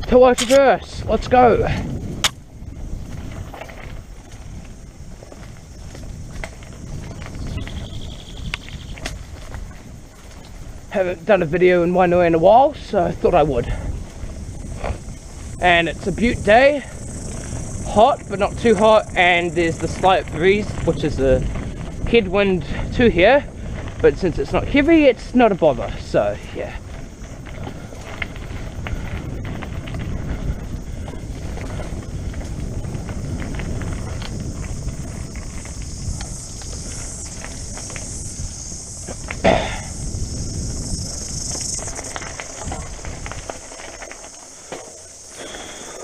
Toa Traverse, let's go. Haven't done a video in Wainuiomata in a while, so I thought I would. And it's a beaut day, hot but not too hot, and there's the slight breeze, which is a headwind to here, but since it's not heavy, it's not a bother, so yeah.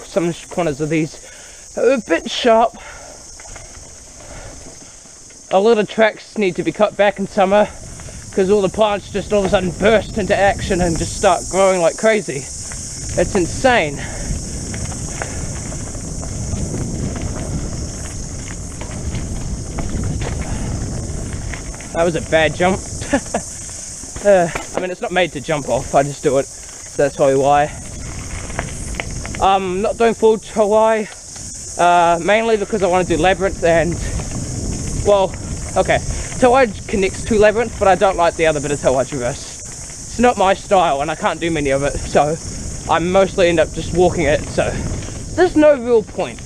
Some corners of these are a bit sharp. A lot of tracks need to be cut back in summer because all the plants just all of a sudden burst into action and just start growing like crazy. It's insane. That was a bad jump. I mean, it's not made to jump off, I just do it, so that's probably why. Not doing full Towai, mainly because I want to do Labyrinth and, well, okay, Towai connects to Labyrinth, but I don't like the other bit of Towai Traverse. It's not my style and I can't do many of it, so I mostly end up just walking it, so there's no real point.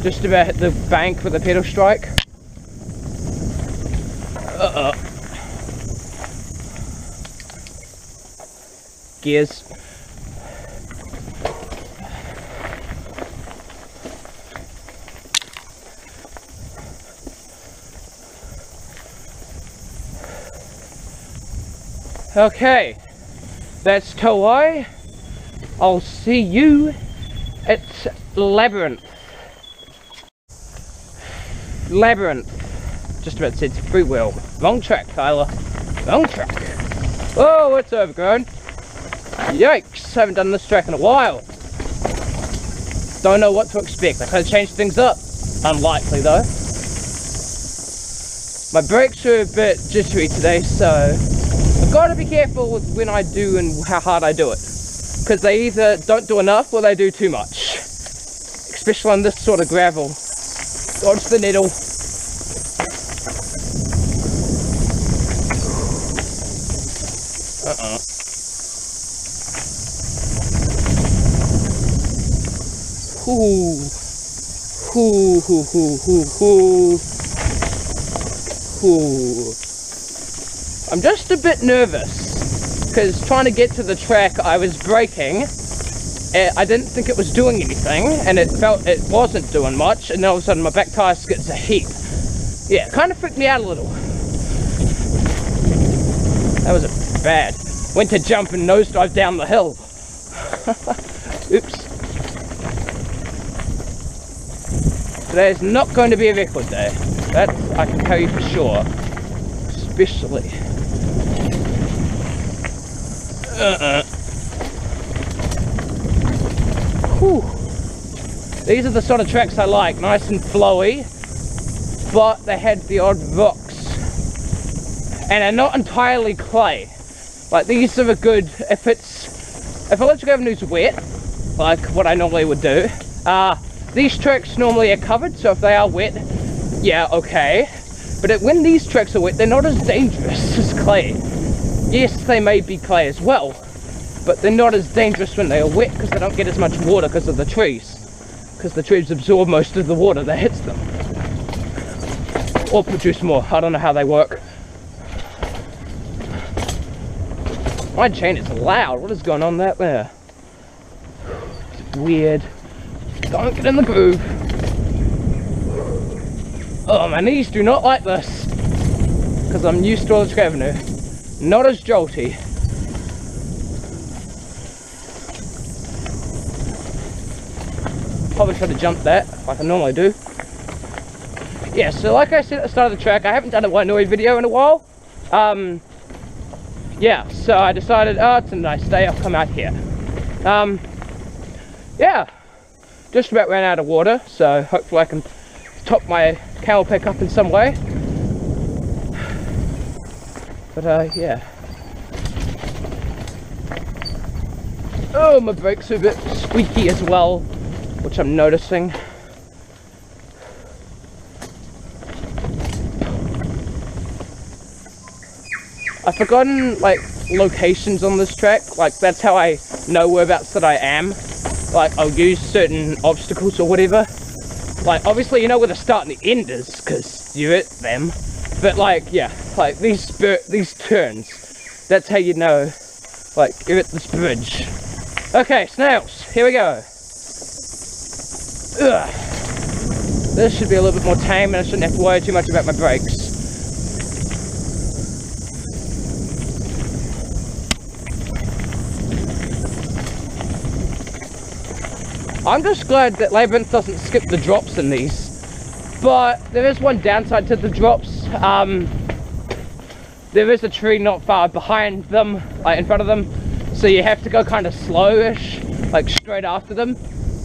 Just about hit the bank with a pedal strike. Gears. Okay, that's Towai. I'll see you at Labyrinth. Labyrinth. Just about said freewheel. Wrong track, Tyler. Wrong track. Oh, it's overgrown. Yikes, haven't done this track in a while. Don't know what to expect. I could have changed things up. Unlikely though. My brakes are a bit jittery today, so I've got to be careful with when I do and how hard I do it. Because they either don't do enough or they do too much. Especially on this sort of gravel. Dodge the needle. Ooh. Ooh, ooh, ooh, ooh, ooh. Ooh. I'm just a bit nervous because trying to get to the track I was braking. I didn't think it was doing anything, and it felt it wasn't doing much, and all of a sudden my back tire skids a heap. Yeah, it kind of freaked me out a little. That was bad. Went to jump and nosedive down the hill. Oops. Today is not going to be a record day. That I can tell you for sure. Especially. Whew. These are the sort of tracks I like, nice and flowy, but they had the odd rocks, and are not entirely clay. Like these are a good, if Electric Avenue's wet, like what I normally would do, these tracks normally are covered, so if they are wet, yeah, okay, but when these tracks are wet, they're not as dangerous as clay. Yes, they may be clay as well, but they're not as dangerous when they are wet because they don't get as much water because of the trees. Because the trees absorb most of the water that hits them. Or produce more, I don't know how they work. My chain is loud, what is going on there? It's weird. Don't get in the groove. Oh, my knees do not like this. Because I'm used to Electric Avenue. Not as jolty. Probably should have jumped that, like I normally do. Yeah, so like I said at the start of the track, I haven't done a Wainuiomata video in a while. Yeah, so I decided, oh, it's a nice day, I'll come out here. Yeah, just about ran out of water, so hopefully I can top my camel pack up in some way. But yeah. Oh, my brakes are a bit squeaky as well, which I'm noticing. I've forgotten like locations on this track. Like that's how I know whereabouts that I am. Like I'll use certain obstacles or whatever. Like obviously you know where the start and the end is because you're at them. But like yeah, like these turns, that's how you know like you're at this bridge. Okay, snails, here we go. Ugh. This should be a little bit more tame and I shouldn't have to worry too much about my brakes. I'm just glad that Labyrinth doesn't skip the drops in these, but there is one downside to the drops. There is a tree not far behind them, like in front of them, so you have to go kind of slowish, like straight after them,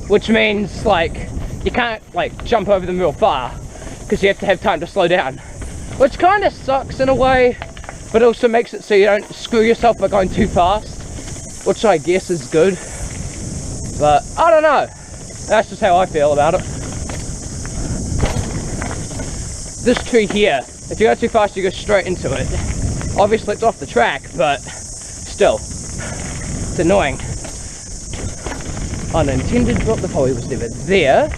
which means like you can't like jump over them real far because you have to have time to slow down, which kind of sucks in a way, but also makes it so you don't screw yourself by going too fast, which I guess is good. But I don't know, that's just how I feel about it. This tree here, if you go too fast you go straight into it. Obviously it's off the track, but still, it's annoying. Unintended drop, the poly was never there.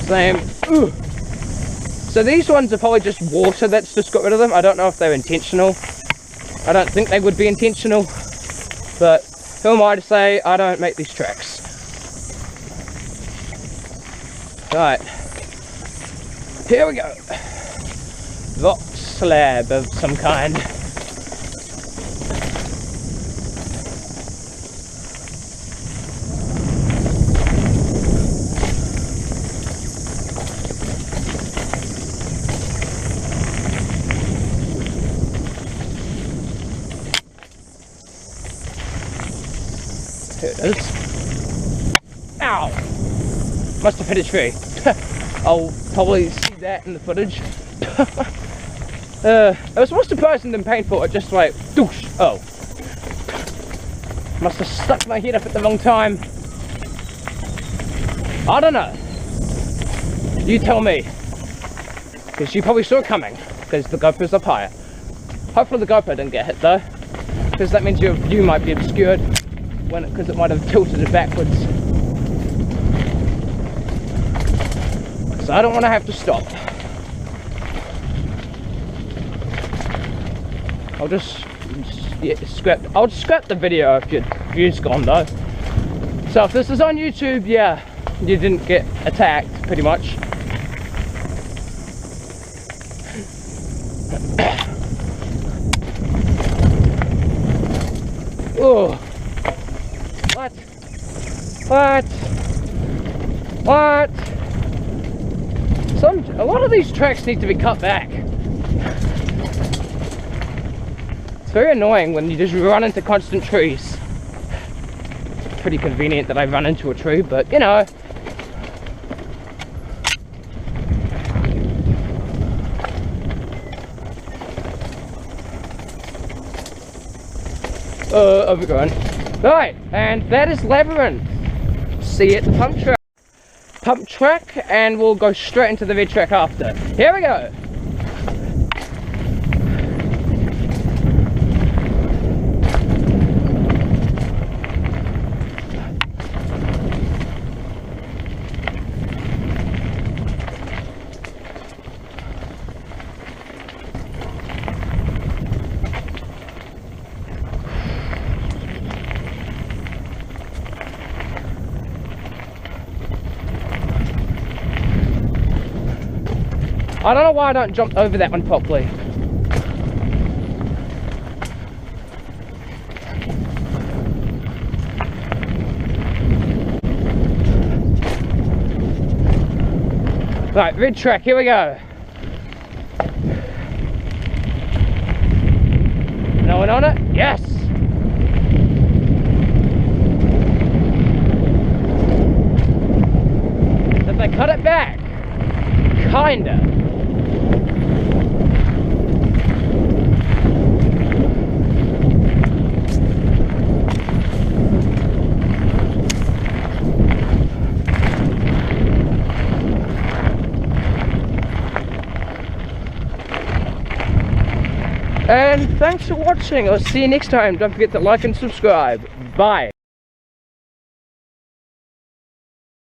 Same. Ooh. So these ones are probably just water that's just got rid of them. I don't know if they're intentional. I don't think they would be intentional, but who am I to say? I don't make these tracks. Right, here we go. Rock slab of some kind. Here it is. Ow! Must have hit a tree. I'll probably see that in the footage. It was more surprising than painful. It just like doosh. Oh, must have stuck my head up at the wrong time. I don't know. You tell me, because you probably saw it coming because the GoPro's up higher. Hopefully the GoPro didn't get hit though, because that means your view might be obscured because it might have tilted it backwards. So I don't want to have to stop. I'll just scrap the video if your view's gone though. So if this is on YouTube, yeah, you didn't get attacked pretty much. Oh, what? A lot of these tracks need to be cut back. It's very annoying when you just run into constant trees. Pretty convenient that I run into a tree, but you know. Overgrown. Right, and that is Labyrinth. See you at the pump track, and we'll go straight into the red track after. Here we go. I don't know why I don't jump over that one properly. Right, red track, here we go. No one on it? Yes! Did they cut it back? Kinda. And thanks for watching. I'll see you next time. Don't forget to like and subscribe. Bye.